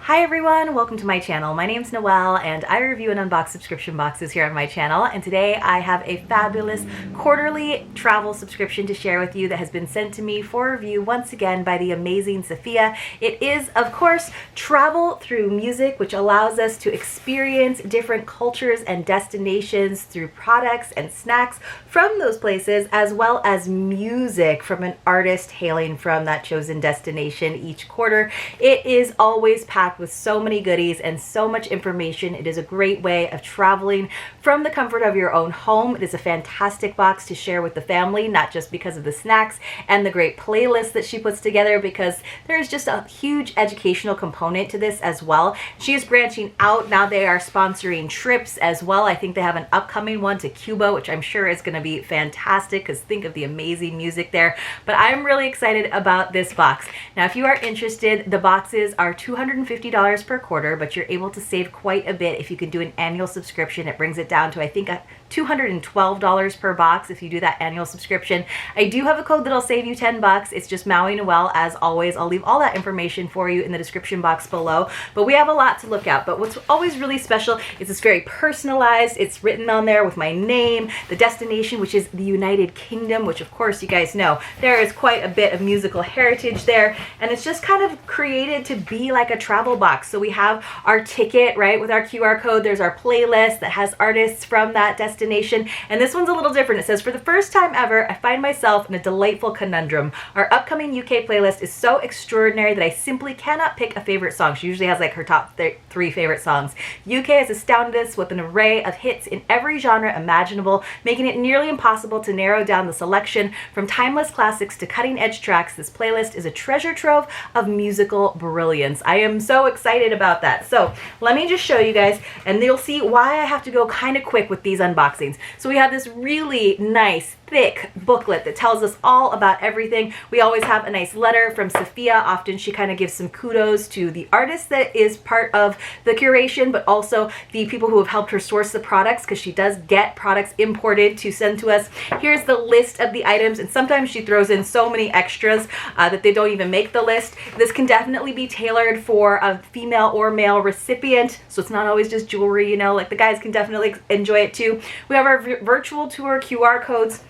Hi everyone, welcome to my channel. My name's Noel and I review and unbox subscription boxes here on my channel, and today I have a fabulous quarterly travel subscription to share with you that has been sent to me for review once again by the amazing Safiya. It is, of course, travel through music, which allows us to experience different cultures and destinations through products and snacks from those places, as well as music from an artist hailing from that chosen destination each quarter. It is always packed with so many goodies and so much information. It is a great way of traveling from the comfort of your own home. It is a fantastic box to share with the family, not just because of the snacks and the great playlist that she puts together, because there's just a huge educational component to this as well. She is branching out. Now they are sponsoring trips as well. I think they have an upcoming one to Cuba, which I'm sure is going to be fantastic, because think of the amazing music there. But I'm really excited about this box. Now, if you are interested, the boxes are $250 per quarter, but you're able to save quite a bit if you can do an annual subscription. It brings it down to, I think, $212 per box if you do that annual subscription. I do have a code that'll save you 10 bucks. It's just mauinoel, as always. I'll leave all that information for you in the description box below. But we have a lot to look at. But what's always really special is it's very personalized. It's written on there with my name, the destination, which is the United Kingdom, which of course you guys know there is quite a bit of musical heritage there. And it's just kind of created to be like a travel box. So we have our ticket, right, with our QR code. There's our playlist that has artists from that destination. And this one's a little different. It says, for the first time ever, I find myself in a delightful conundrum. Our upcoming UK playlist is so extraordinary that I simply cannot pick a favorite song. She usually has like her top three favorite songs. UK has astounded us with an array of hits in every genre imaginable, making it nearly impossible to narrow down the selection. From timeless classics to cutting-edge tracks, this playlist is a treasure trove of musical brilliance. I am so excited about that. So let me just show you guys, and you'll see why I have to go kind of quick with these unboxings. So we have this really nice thick booklet that tells us all about everything. We always have a nice letter from Safiya. Often she kind of gives some kudos to the artist that is part of the curation, but also the people who have helped her source the products, because she does get products imported to send to us. Here's the list of the items, and sometimes she throws in so many extras that they don't even make the list. This can definitely be tailored for a female or male recipient, so it's not always just jewelry, you know, like the guys can definitely enjoy it too. We have our virtual tour QR codes.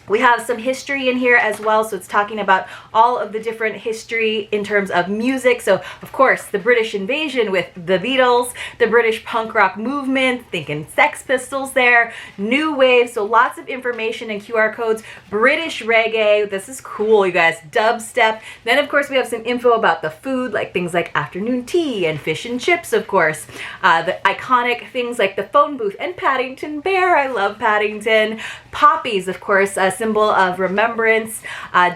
We have some history in here as well, so it's talking about all of the different history in terms of music. So, of course, the British invasion with the Beatles, the British punk rock movement, thinking Sex Pistols there, New Wave, so lots of information and QR codes. British reggae, this is cool, you guys, dubstep. Then, of course, we have some info about the food, like things like afternoon tea and fish and chips, of course. The iconic things like the phone booth and Paddington Bear, I love Paddington. Poppies, of course, symbol of remembrance.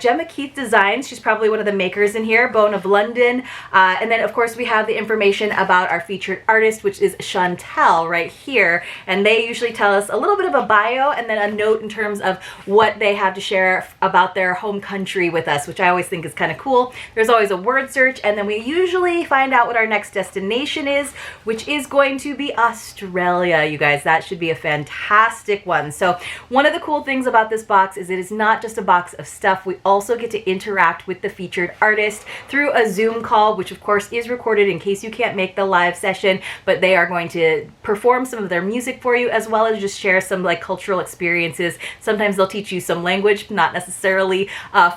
Gemma Keith Designs, she's probably one of the makers in here. Bone of London. And then, of course, we have the information about our featured artist, which is Chantel right here. And they usually tell us a little bit of a bio and then a note in terms of what they have to share about their home country with us, which I always think is kind of cool. There's always a word search, and then we usually find out what our next destination is, which is going to be Australia, you guys. That should be a fantastic one. So one of the cool things about this box is it is not just a box of stuff. We also get to interact with the featured artist through a Zoom call, which of course is recorded in case you can't make the live session, but they are going to perform some of their music for you, as well as just share some like cultural experiences. Sometimes they'll teach you some language, not necessarily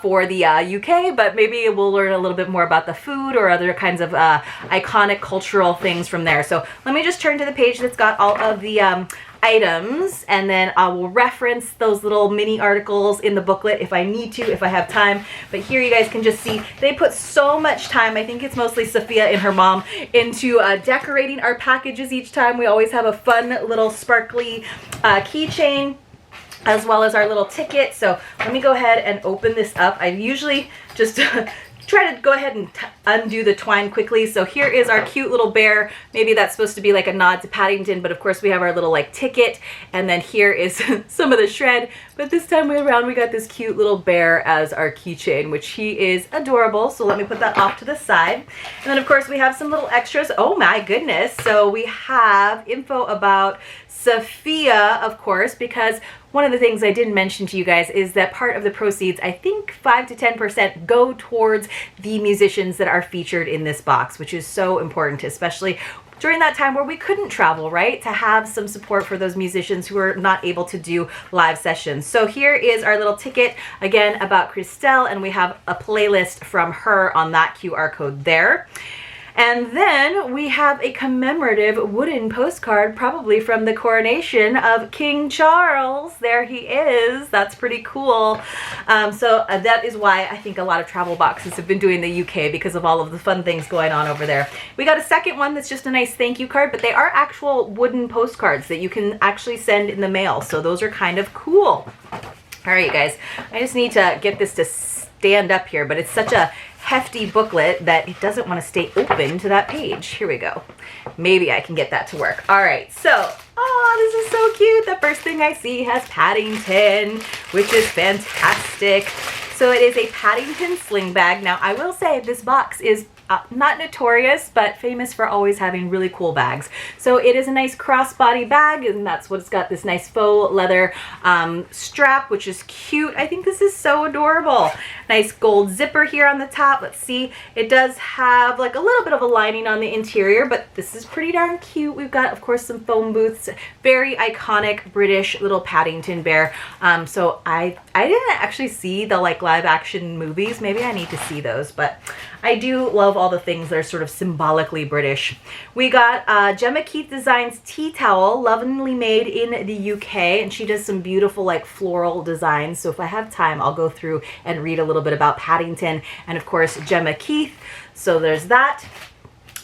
for the UK, but maybe we'll learn a little bit more about the food or other kinds of iconic cultural things from there. So let me just turn to the page that's got all of the items, and then I will reference those little mini articles in the booklet if I need to, if I have time. But here you guys can just see they put so much time, I think it's mostly Safiya and her mom, into decorating our packages each time. We always have a fun little sparkly keychain, as well as our little ticket. So let me go ahead and open this up. I usually just try to go ahead and undo the twine quickly. So here is our cute little bear. Maybe that's supposed to be like a nod to Paddington, but of course we have our little like ticket, and then here is some of the shred. But this time around we got this cute little bear as our keychain, which he is adorable. So let me put that off to the side. And then of course we have some little extras. Oh my goodness. So we have info about Safiya, of course, because one of the things I didn't mention to you guys is that part of the proceeds, I think 5 to 10%, go towards the musicians that are featured in this box, which is so important, especially during that time where we couldn't travel, right? To have some support for those musicians who are not able to do live sessions. So here is our little ticket, again, about Christelle, and we have a playlist from her on that QR code there. And then we have a commemorative wooden postcard, probably from the coronation of King Charles. There he is. That's pretty cool. So that is why I think a lot of travel boxes have been doing the UK, because of all of the fun things going on over there. We got a second one that's just a nice thank you card, but they are actual wooden postcards that you can actually send in the mail. So those are kind of cool. All right, you guys, I just need to get this to stand up here, but it's such a hefty booklet that it doesn't want to stay open to that page. Here we go. Maybe I can get that to work. All right, so, oh, this is so cute. The first thing I see has Paddington, which is fantastic. So it is a Paddington sling bag. Now, I will say this box is not notorious, but famous for always having really cool bags. So it is a nice crossbody bag, and that's what it's got, this nice faux leather strap, which is cute. I think this is so adorable. Nice gold zipper here on the top. Let's see. It does have like a little bit of a lining on the interior, but this is pretty darn cute. We've got, of course, some phone booths. Very iconic British little Paddington bear. So I didn't actually see the like live action movies. Maybe I need to see those, but I do love all the things that are sort of symbolically British. We got Gemma Keith Designs tea towel, lovingly made in the UK, and she does some beautiful like floral designs. So if I have time, I'll go through and read a little bit about Paddington and of course Gemma Keith. So there's that.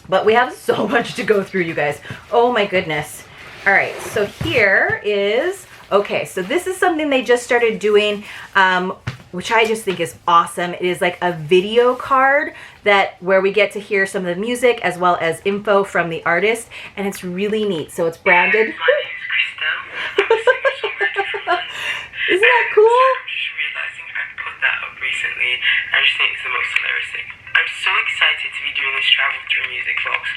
But we have so much to go through, you guys. Oh my goodness. All right, so here is, okay, so this is something they just started doing, which I just think is awesome. It is like a video card where we get to hear some of the music as well as info from the artist, and it's really neat. So it's branded. My name is Christelle. I'm a singer-songwriter from London. Isn't that cool? I'm just realizing I put that up recently. I just think it's the most hilarious thing. I'm so excited to be doing this travel through music box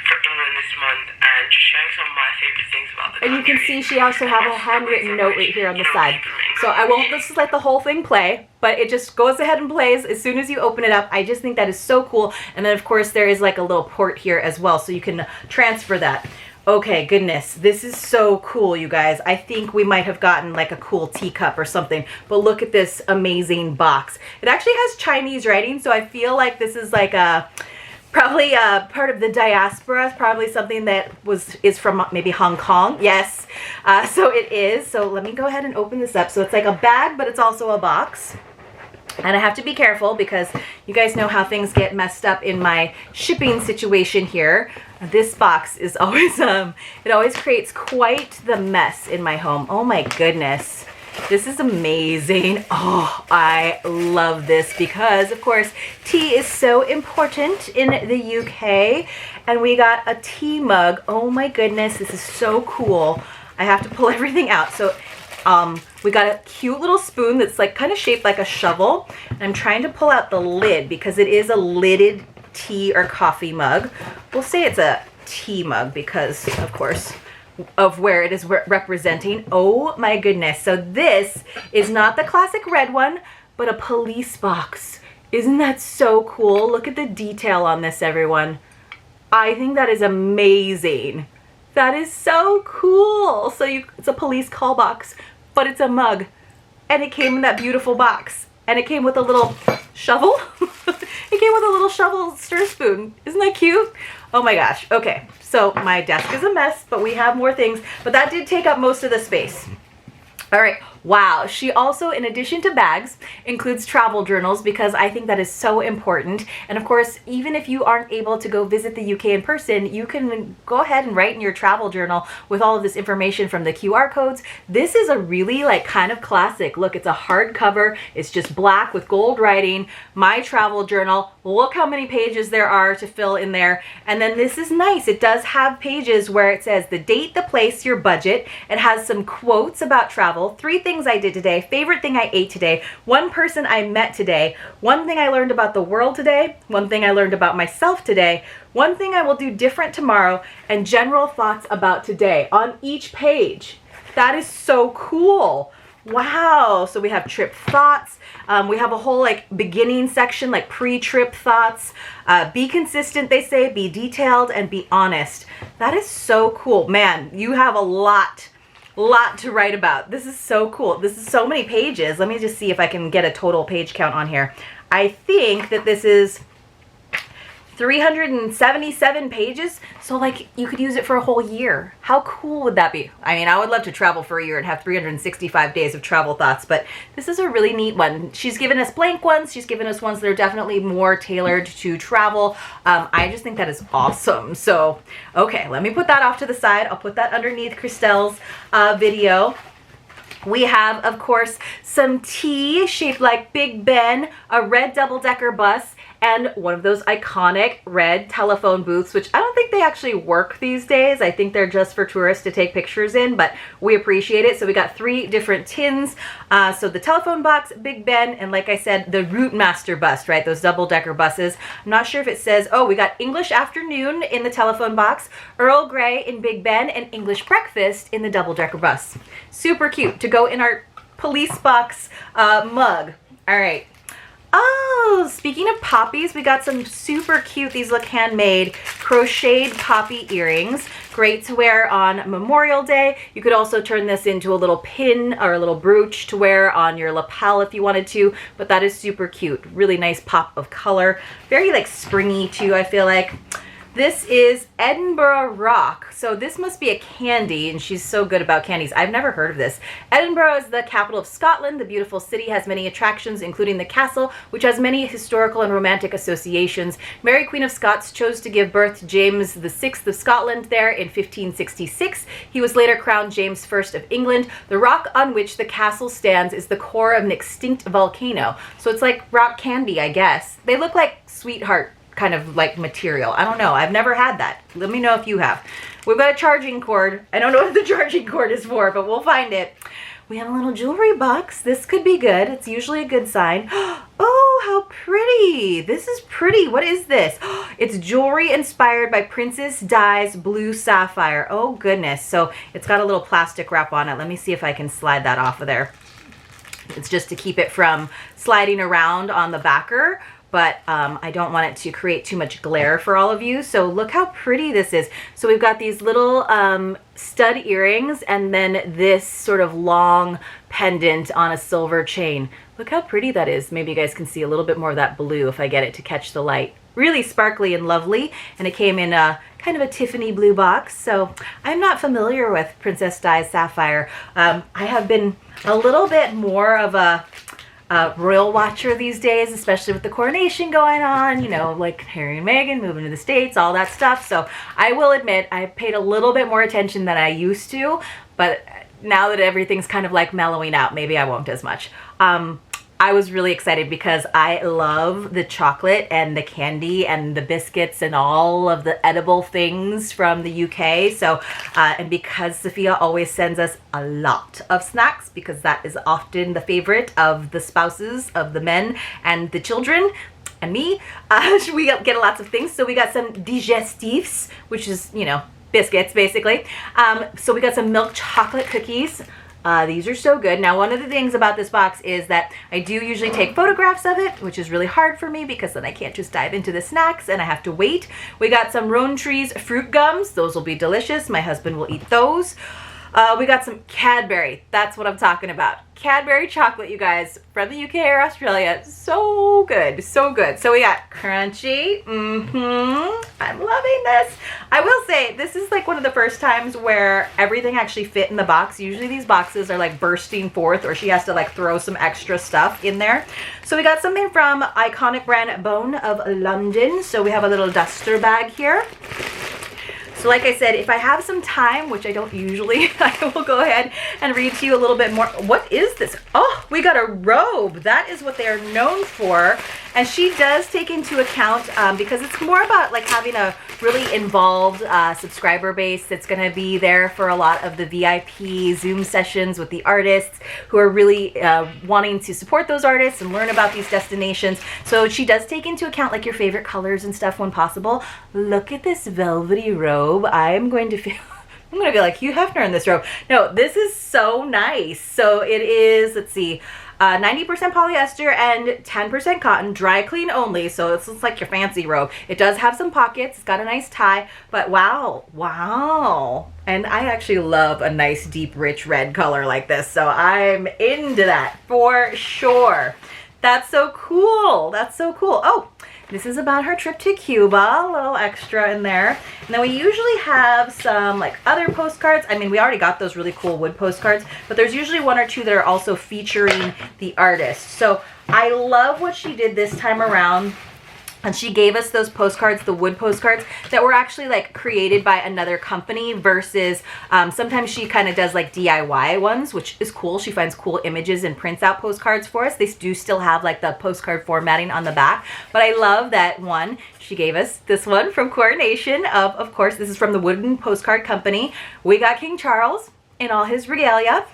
for England this month and just sharing some of my favorite things about the country. And you can see she also has a handwritten note right here on the side. So I won't just let the whole thing play, but it just goes ahead and plays as soon as you open it up. I just think that is so cool. And then of course there is like a little port here as well, so you can transfer that. Okay, goodness, this is so cool, you guys. I think we might have gotten like a cool teacup or something, but look at this amazing box. It actually has Chinese writing, so I feel like this is like probably part of the diaspora, probably something that is from maybe Hong Kong. Yes, so it is. So let me go ahead and open this up. So it's like a bag, but it's also a box. And I have to be careful because you guys know how things get messed up in my shipping situation here. This box is always, it always creates quite the mess in my home. Oh my goodness. This is amazing. Oh, I love this because, of course, tea is so important in the UK. And we got a tea mug. Oh my goodness, this is so cool. I have to pull everything out. So we got a cute little spoon that's like kind of shaped like a shovel. And I'm trying to pull out the lid because it is a lidded tea or coffee mug. We'll say it's a tea mug because, of course, of where it is representing. Oh my goodness. So this is not the classic red one, but a police box. Isn't that so cool? Look at the detail on this, everyone. I think that is amazing. That is so cool. So it's a police call box, but it's a mug. And it came in that beautiful box. And it came with a little shovel. It came with a little shovel stir spoon. Isn't that cute? Oh my gosh. Okay, so my desk is a mess, but we have more things. But that did take up most of the space. All right. Wow. She also, in addition to bags, includes travel journals because I think that is so important. And of course, even if you aren't able to go visit the UK in person, you can go ahead and write in your travel journal with all of this information from the QR codes. This is a really like kind of classic. Look, it's a hardcover. It's just black with gold writing. My travel journal. Look how many pages there are to fill in there. And then this is nice. It does have pages where it says the date, the place, your budget. It has some quotes about travel, 3 things I did today, favorite thing I ate today, 1 person I met today, 1 thing I learned about the world today, 1 thing I learned about myself today, 1 thing I will do different tomorrow, and general thoughts about today on each page. That is so cool. Wow. So we have trip thoughts. We have a whole like beginning section, like pre-trip thoughts. Be consistent, they say, be detailed, and be honest. That is so cool. Man, you have a lot to write about. This is so cool. This is so many pages. Let me just see if I can get a total page count on here. I think that this is 377 pages, so like you could use it for a whole year. How cool would that be? I mean, I would love to travel for a year and have 365 days of travel thoughts, but this is a really neat one. She's given us blank ones. She's given us ones that are definitely more tailored to travel. I just think that is awesome. So, okay, let me put that off to the side. I'll put that underneath Christelle's video. We have, of course, some tea shaped like Big Ben, a red double-decker bus, and one of those iconic red telephone booths, which I don't think they actually work these days. I think they're just for tourists to take pictures in, but we appreciate it. So we got 3 different tins. So the telephone box, Big Ben, and like I said, the Route Master bus, right? Those double-decker buses. I'm not sure if it says, oh, we got English afternoon in the telephone box, Earl Grey in Big Ben, and English breakfast in the double-decker bus. Super cute to go in our police box mug. All right. Oh, speaking of poppies, we got some super cute, these look handmade, crocheted poppy earrings. Great to wear on Memorial Day. You could also turn this into a little pin or a little brooch to wear on your lapel if you wanted to, but that is super cute. Really nice pop of color. Very like springy too, I feel like. This is Edinburgh Rock. So this must be a candy, and she's so good about candies. I've never heard of this. Edinburgh is the capital of Scotland. The beautiful city has many attractions, including the castle, which has many historical and romantic associations. Mary, Queen of Scots, chose to give birth to James VI of Scotland there in 1566. He was later crowned James I of England. The rock on which the castle stands is the core of an extinct volcano. So it's like rock candy, I guess. They look like sweetheart kind of like material. I don't know. I've never had that. Let me know if you have. We've got a charging cord. I don't know what the charging cord is for, but we'll find it. We have a little jewelry box. This could be good. It's usually a good sign. Oh, how pretty. This is pretty. What is this? It's jewelry inspired by Princess Di's blue sapphire. Oh, goodness. So it's got a little plastic wrap on it. Let me see if I can slide that off of there. It's just to keep it from sliding around on the backer. But I don't want it to create too much glare for all of you. So look how pretty this is. So we've got these little stud earrings and then this sort of long pendant on a silver chain. Look how pretty that is. Maybe you guys can see a little bit more of that blue if I get it to catch the light. Really sparkly and lovely. And it came in a kind of a Tiffany blue box. So I'm not familiar with Princess Di's sapphire. I have been a little bit more of a royal watcher these days, especially with the coronation going on, you know, like Harry and Meghan moving to the States, all that stuff. So I will admit I paid a little bit more attention than I used to, but now that everything's kind of like mellowing out, maybe I won't as much. I was really excited because I love the chocolate and the candy and the biscuits and all of the edible things from the UK. So, and because Safiya always sends us a lot of snacks, because that is often the favorite of the spouses of the men and the children and me, we get lots of things. So we got some digestifs, which is, you know, biscuits basically. So we got some milk chocolate cookies. These are so good. Now, one of the things about this box is that I do usually take photographs of it, which is really hard for me because then I can't just dive into the snacks and I have to wait. We got some Rowntree fruit gums. Those will be delicious. My husband will eat those. We got some Cadbury. That's what I'm talking about. Cadbury chocolate, you guys, from the UK or Australia. So good, so good. So we got crunchy. I'm loving this. I will say, this is like one of the first times where everything actually fit in the box. Usually these boxes are like bursting forth, or she has to like throw some extra stuff in there. So we got something from iconic brand Bone of London. So we have a little duster bag here. So like I said, if I have some time, which I don't usually, I will go ahead and read to you a little bit more. What is this? Oh, we got a robe. That is what they are known for. And she does take into account, because it's more about like having a really involved subscriber base that's going to be there for a lot of the VIP Zoom sessions with the artists who are really wanting to support those artists and learn about these destinations. So she does take into account like your favorite colors and stuff when possible. Look at this velvety robe. I am going to I'm gonna be like Hugh Hefner in this robe. No, this is so nice. So it is, let's see, 90% polyester and 10% cotton, dry clean only. So this looks like your fancy robe. It does have some pockets. It's got a nice tie, but wow, wow. And I actually love a nice deep rich red color like this. So I'm into that for sure. That's so cool. That's so cool. Oh, this is about her trip to Cuba, a little extra in there. And then we usually have some like other postcards. I mean, we already got those really cool wood postcards, but there's usually one or two that are also featuring the artist. So I love what she did this time around. And she gave us those postcards, the wood postcards, that were actually like created by another company versus sometimes she kind of does like DIY ones, which is cool. She finds cool images and prints out postcards for us. They do still have like the postcard formatting on the back. But I love that one. She gave us this one from Coronation of course, this is from the Wooden Postcard Company. We got King Charles in all his regalia.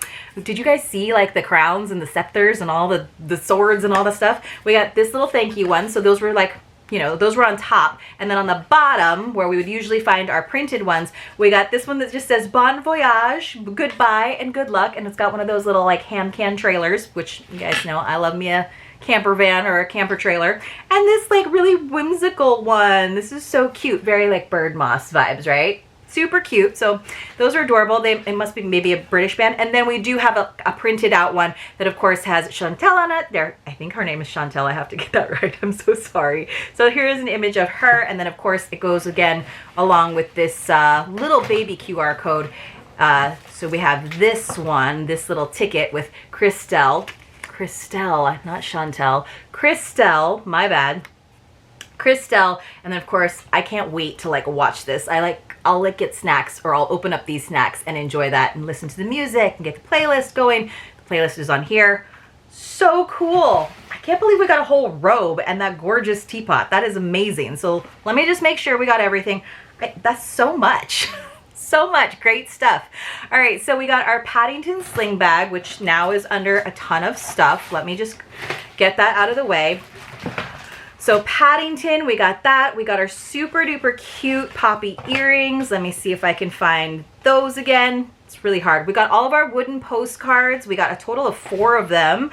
Did you guys see like the crowns and the scepters and all the swords and all the stuff? We got this little thank you one. So those were like, you know, those were on top. And then on the bottom, where we would usually find our printed ones, we got this one that just says Bon Voyage, goodbye and good luck. And it's got one of those little like ham can trailers, which you guys know I love me a camper van or a camper trailer. And this like really whimsical one. This is so cute. Very like bird moss vibes, right? Super cute. So those are adorable. It must be maybe a British band. And then we do have a printed out one that of course has Chantel on it. There, I think her name is Chantel. I have to get that right. I'm so sorry. So here is an image of her. And then of course it goes again along with this little baby QR code. So we have this one, this little ticket with Christelle, not Chantel, Christelle, my bad. Christelle, and then of course I can't wait to like watch this. I'll like get snacks, or I'll open up these snacks and enjoy that and listen to the music and get the playlist going. The playlist is on here. So cool. I can't believe we got a whole robe and that gorgeous teapot. That is amazing. So let me just make sure we got everything. That's so much. So much great stuff. All right, so we got our Paddington sling bag, which now is under a ton of stuff. Let me just get that out of the way. So Paddington, we got that. We got our super duper cute poppy earrings. Let me see if I can find those again. It's really hard. We got all of our wooden postcards. We got a total of 4 of them.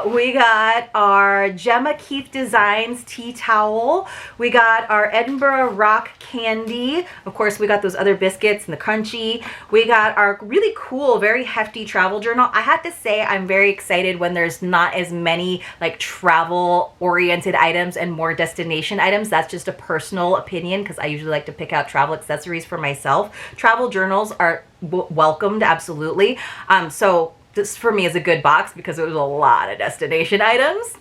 We got our Gemma Keith Designs tea towel. We got our Edinburgh Rock candy. Of course, we got those other biscuits and the crunchy. We got our really cool, very hefty travel journal. I have to say I'm very excited when there's not as many like travel oriented items and more destination items. That's just a personal opinion because I usually like to pick out travel accessories for myself. Travel journals are welcomed, absolutely. So this for me is a good box because it was a lot of destination items.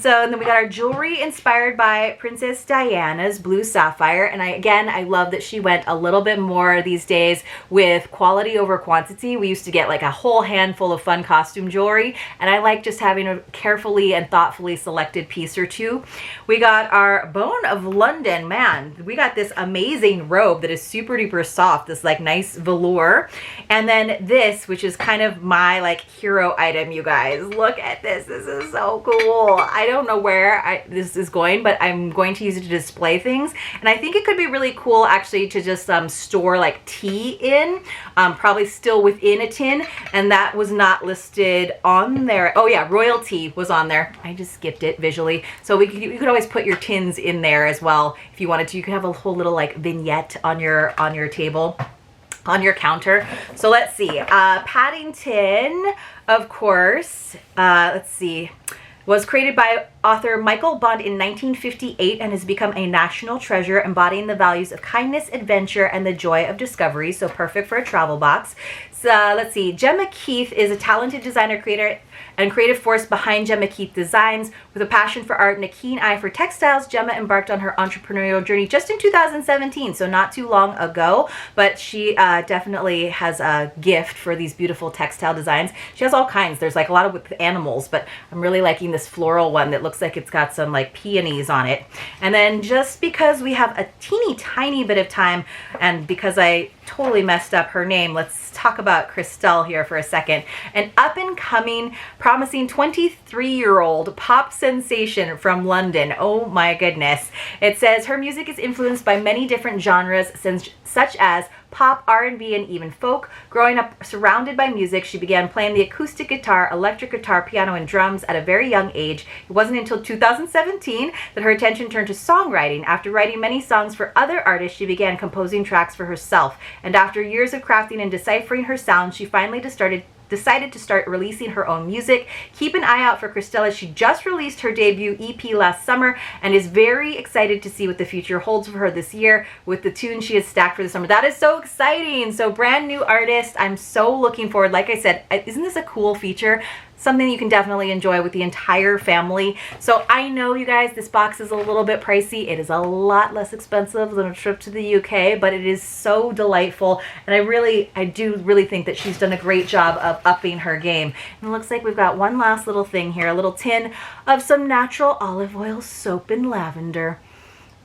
So and then we got our jewelry inspired by Princess Diana's blue sapphire. And I love that she went a little bit more these days with quality over quantity. We used to get like a whole handful of fun costume jewelry, and I like just having a carefully and thoughtfully selected piece or two. We got our Bone of London. Man, we got this amazing robe that is super duper soft, this like nice velour. And then this, which is kind of my like hero item, you guys. Look at this. This is so cool. I don't know where this is going, but I'm going to use it to display things. And I think it could be really cool actually to just store like tea in, probably still within a tin. And that was not listed on there. Oh yeah, royalty was on there. I just skipped it visually. So you could always put your tins in there as well if you wanted to. You could have a whole little like vignette on your table, on your counter. So let's see, Paddington, of course, let's see, was created by author Michael Bond in 1958 and has become a national treasure, embodying the values of kindness, adventure, and the joy of discovery. So perfect for a travel box. So let's see, Gemma Keith is a talented designer, creator, and creative force behind Gemma Keith Designs. With a passion for art and a keen eye for textiles, Gemma embarked on her entrepreneurial journey just in 2017, so not too long ago, but she definitely has a gift for these beautiful textile designs. She has all kinds. There's like a lot of with animals, but I'm really liking using this floral one that looks like it's got some like peonies on it. And then just because we have a teeny tiny bit of time, and because I totally messed up her name, let's talk about Christelle here for a second. An up and coming, promising 23-year-old pop sensation from London. Oh my goodness. It says her music is influenced by many different genres, such as pop, R&B, and even folk. Growing up surrounded by music, she began playing the acoustic guitar, electric guitar, piano, and drums at a very young age. It wasn't until 2017 that her attention turned to songwriting. After writing many songs for other artists, she began composing tracks for herself. And after years of crafting and deciphering her sound, she finally decided to start releasing her own music. Keep an eye out for Christelle, as she just released her debut EP last summer and is very excited to see what the future holds for her this year with the tunes she has stacked for the summer. That is so exciting. So brand new artist. I'm so looking forward. Like I said, isn't this a cool feature? Something you can definitely enjoy with the entire family. So I know, you guys, this box is a little bit pricey. It is a lot less expensive than a trip to the UK, but it is so delightful. And I do really think that she's done a great job of upping her game. And it looks like we've got one last little thing here, a little tin of some natural olive oil soap and lavender.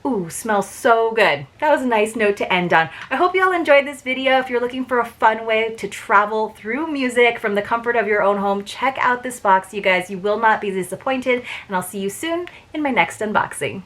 Ooh, smells so good. That was a nice note to end on. I hope you all enjoyed this video. If you're looking for a fun way to travel through music from the comfort of your own home, check out this box, you guys. You will not be disappointed, and I'll see you soon in my next unboxing.